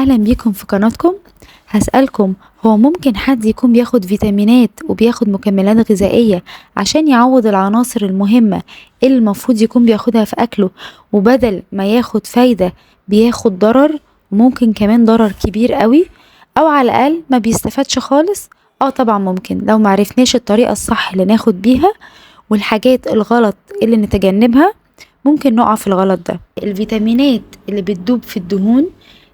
اهلا بيكم في قناتكم. هسألكم، هو ممكن حد يكون بياخد فيتامينات وبياخد مكملات غذائية عشان يعوض العناصر المهمة اللي المفروض يكون بياخدها في اكله، وبدل ما ياخد فايدة بياخد ضرر، وممكن كمان ضرر كبير قوي، او على الاقل ما بيستفادش خالص؟ طبعا ممكن، لو معرفناش الطريقة الصح اللي ناخد بيها والحاجات الغلط اللي نتجنبها ممكن نقع في الغلط ده. الفيتامينات اللي بتدوب في الدهون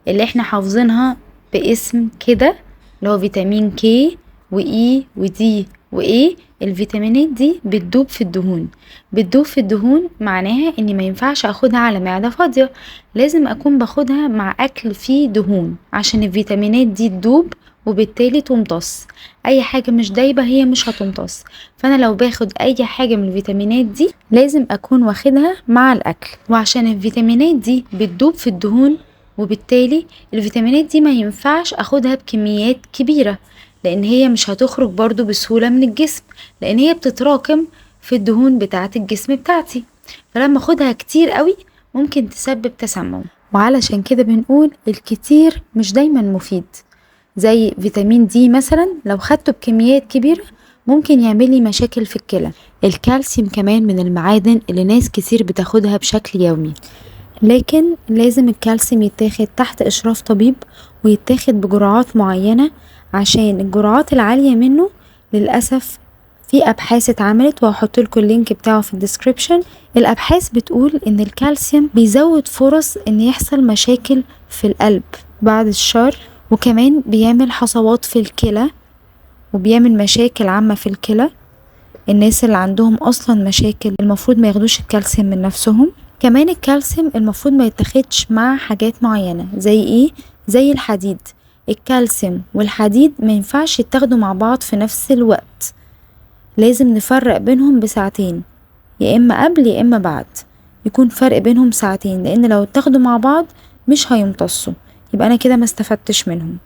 اللي احنا حافظينها باسم كده، اللي هو فيتامين كي وإي ودي وإيه، الفيتامينات دي بتدوب في الدهون. بتدوب في الدهون معناها اني ما ينفعش اخدها على معدة فاضية، لازم اكون باخدها مع اكل فيه دهون عشان الفيتامينات دي تدوب وبالتالي تمتص. اي حاجة مش دايبة هي مش هتمتص، فانا لو باخد اي حاجة من الفيتامينات دي لازم اكون واخدها مع الاكل. وعشان الفيتامينات دي بتدوب في الدهون، وبالتالي الفيتامينات دي ما ينفعش اخدها بكميات كبيرة، لان هي مش هتخرج برضو بسهولة من الجسم، لان هي بتتراكم في الدهون بتاعة الجسم بتاعتي، فلما اخدها كتير قوي ممكن تسبب تسمم. وعلشان كده بنقول الكتير مش دايما مفيد. زي فيتامين دي مثلا لو خدته بكميات كبيرة ممكن يعملي مشاكل في الكلى. الكالسيوم كمان من المعادن اللي ناس كتير بتاخدها بشكل يومي، لكن لازم الكالسيوم يتاخد تحت إشراف طبيب ويتاخد بجرعات معينة، عشان الجرعات العالية منه للأسف في أبحاث اتعملت، وهحط لكم اللينك بتاعه في الديسكريبشن. الأبحاث بتقول إن الكالسيوم بيزود فرص إن يحصل مشاكل في القلب بعد الشر، وكمان بيعمل حصوات في الكلى وبيعمل مشاكل عامة في الكلى. الناس اللي عندهم أصلا مشاكل المفروض ما ياخدوش الكالسيوم من نفسهم. كمان الكالسيوم المفروض ما يتاخدش مع حاجات معينة. زي ايه؟ زي الحديد. الكالسيوم والحديد ما ينفعش يتاخدوا مع بعض في نفس الوقت، لازم نفرق بينهم بساعتين، يا اما قبل يا اما بعد، يكون فرق بينهم ساعتين، لان لو اتاخدوا مع بعض مش هيمتصوا، يبقى انا كده ما استفدتش منهم.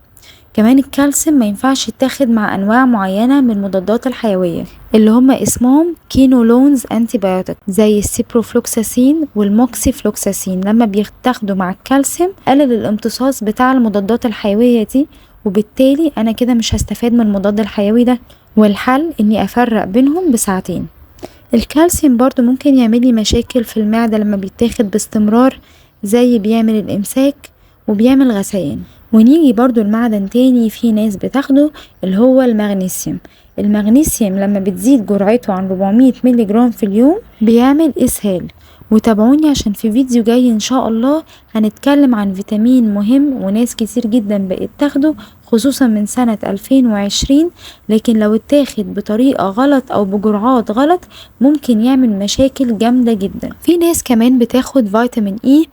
كمان الكالسيوم ما ينفعش يتاخد مع انواع معينة من المضادات الحيوية اللي هم اسمهم كينولونز انتيبيوتيك، زي السيبروفلوكساسين والموكسيفلوكساسين. لما بيتاخدوا مع الكالسيوم قلل الامتصاص بتاع المضادات الحيوية دي، وبالتالي انا كده مش هستفاد من المضاد الحيوي ده. والحل اني افرق بينهم بساعتين. الكالسيوم برضو ممكن يعملي مشاكل في المعدة لما بيتاخد باستمرار، زي بيعمل الامساك وبيعمل غثيان. ونيجي برضو المعدن تاني في ناس بتاخده اللي هو المغنيسيوم. المغنيسيوم لما بتزيد جرعته عن 400 ملي جرام في اليوم بيعمل اسهال. وتابعوني عشان في فيديو جاي ان شاء الله هنتكلم عن فيتامين مهم وناس كتير جدا بقت تاخده، خصوصا من سنة 2020، لكن لو اتاخد بطريقة غلط او بجرعات غلط ممكن يعمل مشاكل جامدة جدا. في ناس كمان بتاخد فيتامين اي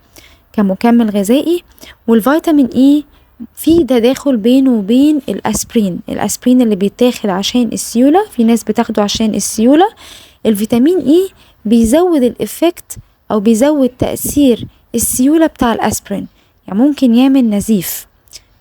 كمكمل غذائي، والفيتامين اي في تداخل بينه وبين الاسبرين اللي بيتاخد عشان السيولة. في ناس بتاخده عشان السيولة. الفيتامين اي بيزود الافكت او بيزود تأثير السيولة بتاع الاسبرين، يعني ممكن يعمل نزيف،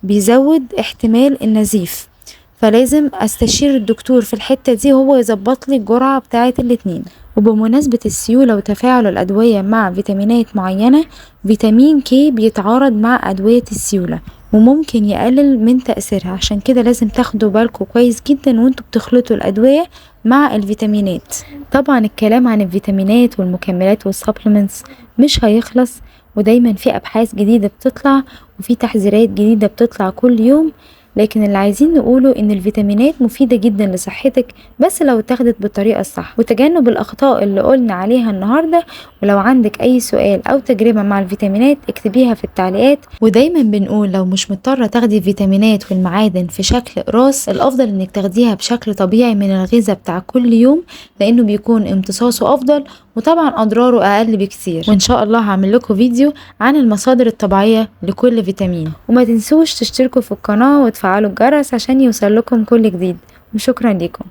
بيزود احتمال النزيف، فلازم استشير الدكتور في الحتة دي هو يظبط لي الجرعة بتاعة الاتنين. وبمناسبة السيولة وتفاعل الأدوية مع فيتامينات معينة، فيتامين كي بيتعارض مع أدوية السيولة وممكن يقلل من تأثيرها، عشان كده لازم تاخدوا بالكم كويس جدا وانتوا بتخلطوا الأدوية مع الفيتامينات. طبعا الكلام عن الفيتامينات والمكملات والسبلمنتس مش هيخلص، ودايما في أبحاث جديدة بتطلع وفي تحذيرات جديدة بتطلع كل يوم، لكن اللي عايزين نقوله ان الفيتامينات مفيدة جدا لصحتك بس لو اتاخدت بالطريقة الصح وتجنب الاخطاء اللي قلنا عليها النهاردة. ولو عندك اي سؤال او تجربة مع الفيتامينات اكتبيها في التعليقات. ودايما بنقول لو مش مضطرة تاخدي الفيتامينات والمعادن في شكل اقراص، الافضل انك تاخديها بشكل طبيعي من الغذاء بتاع كل يوم، لانه بيكون امتصاصه افضل وطبعا اضراره اقل بكتير. وان شاء الله هعمل لكم فيديو عن المصادر الطبيعية لكل فيتامين. وما تنسوش تشتركوا في القناة وتفعلوا الجرس عشان يوصل لكم كل جديد. وشكرا لكم.